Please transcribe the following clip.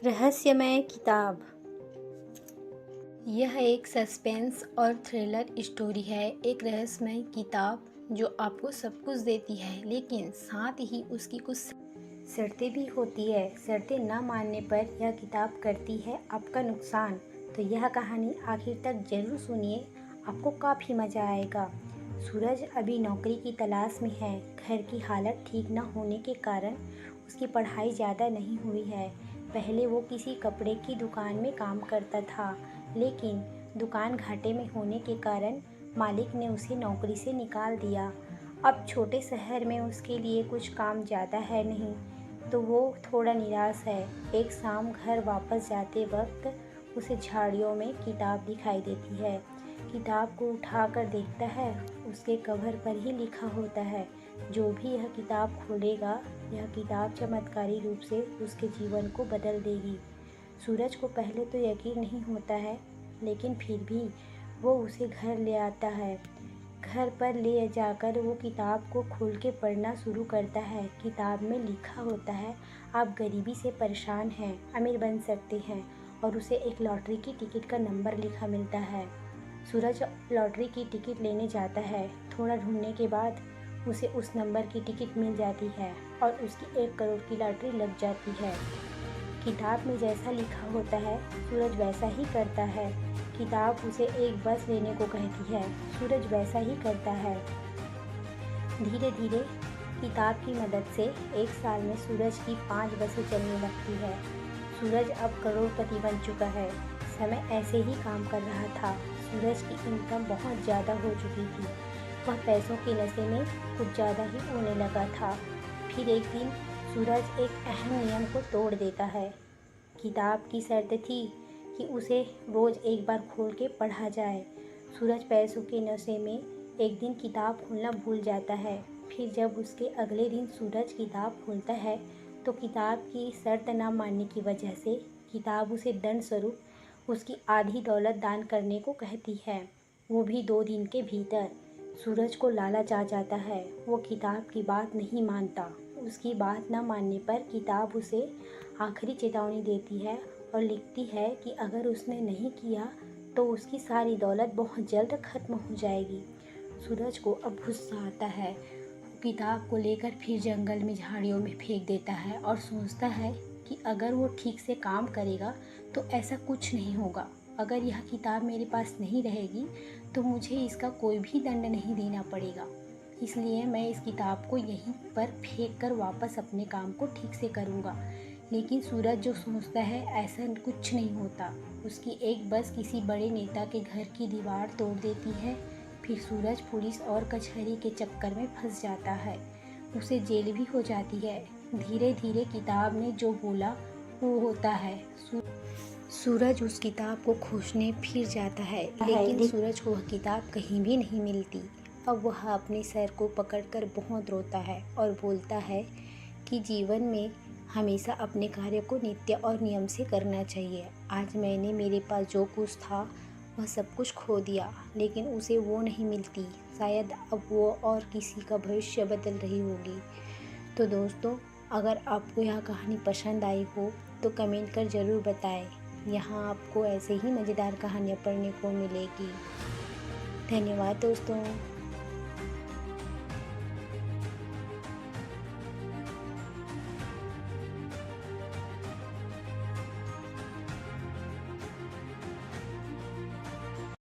रहस्यमय किताब। यह एक सस्पेंस और थ्रिलर स्टोरी है। एक रहस्यमय किताब जो आपको सब कुछ देती है, लेकिन साथ ही उसकी कुछ शर्तें भी होती है। शर्तें न मानने पर यह किताब करती है आपका नुकसान। तो यह कहानी आखिर तक जरूर सुनिए, आपको काफ़ी मज़ा आएगा। सूरज अभी नौकरी की तलाश में है। घर की हालत ठीक न होने के कारण उसकी पढ़ाई ज़्यादा नहीं हुई है। पहले वो किसी कपड़े की दुकान में काम करता था, लेकिन दुकान घाटे में होने के कारण मालिक ने उसे नौकरी से निकाल दिया। अब छोटे शहर में उसके लिए कुछ काम ज़्यादा है नहीं, तो वो थोड़ा निराश है। एक शाम घर वापस जाते वक्त उसे झाड़ियों में किताब दिखाई देती है। किताब को उठाकर देखता है, उसके कवर पर ही लिखा होता है, जो भी यह किताब खोलेगा, यह किताब चमत्कारी रूप से उसके जीवन को बदल देगी। सूरज को पहले तो यकीन नहीं होता है, लेकिन फिर भी वो उसे घर ले आता है। घर पर ले जाकर वो किताब को खोल के पढ़ना शुरू करता है। किताब में लिखा होता है, आप गरीबी से परेशान हैं, अमीर बन सकते हैं, और उसे एक लॉटरी की टिकट का नंबर लिखा मिलता है। सूरज लॉटरी की टिकट लेने जाता है। थोड़ा ढूंढने के बाद उसे उस नंबर की टिकट मिल जाती है और उसकी 1 करोड़ की लॉटरी लग जाती है। किताब में जैसा लिखा होता है, सूरज वैसा ही करता है। किताब उसे एक बस लेने को कहती है, सूरज वैसा ही करता है। धीरे धीरे किताब की मदद से 1 साल में सूरज की 5 बसें चलने लगती है। सूरज अब करोड़पति बन चुका है। समय ऐसे ही काम कर रहा था। सूरज की इनकम बहुत ज़्यादा हो चुकी थी। वह पैसों के नशे में कुछ ज़्यादा ही होने लगा था। फिर एक दिन सूरज एक अहम नियम को तोड़ देता है। किताब की शर्त थी कि उसे रोज़ एक बार खोल के पढ़ा जाए। सूरज पैसों के नशे में एक दिन किताब खोलना भूल जाता है। फिर जब उसके अगले दिन सूरज किताब खोलता है, तो किताब की शर्त न मानने की वजह से किताब उसे दंड स्वरूप उसकी आधी दौलत दान करने को कहती है, वो भी 2 दिन के भीतर। सूरज को लालच आ जाता है। वो किताब की बात नहीं मानता। उसकी बात न मानने पर किताब उसे आखिरी चेतावनी देती है और लिखती है कि अगर उसने नहीं किया तो उसकी सारी दौलत बहुत जल्द ख़त्म हो जाएगी। सूरज को अब गुस्सा आता है। वो किताब को लेकर फिर जंगल में झाड़ियों में फेंक देता है और सोचता है कि अगर वो ठीक से काम करेगा तो ऐसा कुछ नहीं होगा। अगर यह किताब मेरे पास नहीं रहेगी तो मुझे इसका कोई भी दंड नहीं देना पड़ेगा। इसलिए मैं इस किताब को यहीं पर फेंक कर वापस अपने काम को ठीक से करूँगा। लेकिन सूरज जो सोचता है, ऐसा कुछ नहीं होता। उसकी एक बस किसी बड़े नेता के घर की दीवार तोड़ देती है। फिर सूरज पुलिस और कचहरी के चक्कर में फंस जाता है। उसे जेल भी हो जाती है। धीरे धीरे किताब ने जो बोला वो होता है। सूरज उस किताब को खोजने फिर जाता है, लेकिन सूरज को वह किताब कहीं भी नहीं मिलती। अब वह अपने सर को पकड़कर बहुत रोता है और बोलता है कि जीवन में हमेशा अपने कार्य को नित्य और नियम से करना चाहिए। आज मैंने मेरे पास जो कुछ था वह सब कुछ खो दिया, लेकिन उसे वो नहीं मिलती। शायद अब वो और किसी का भविष्य बदल रही होगी। तो दोस्तों, अगर आपको यह कहानी पसंद आई हो तो कमेंट कर ज़रूर बताएं। यहाँ आपको ऐसे ही मज़ेदार कहानियाँ पढ़ने को मिलेगी। धन्यवाद दोस्तों।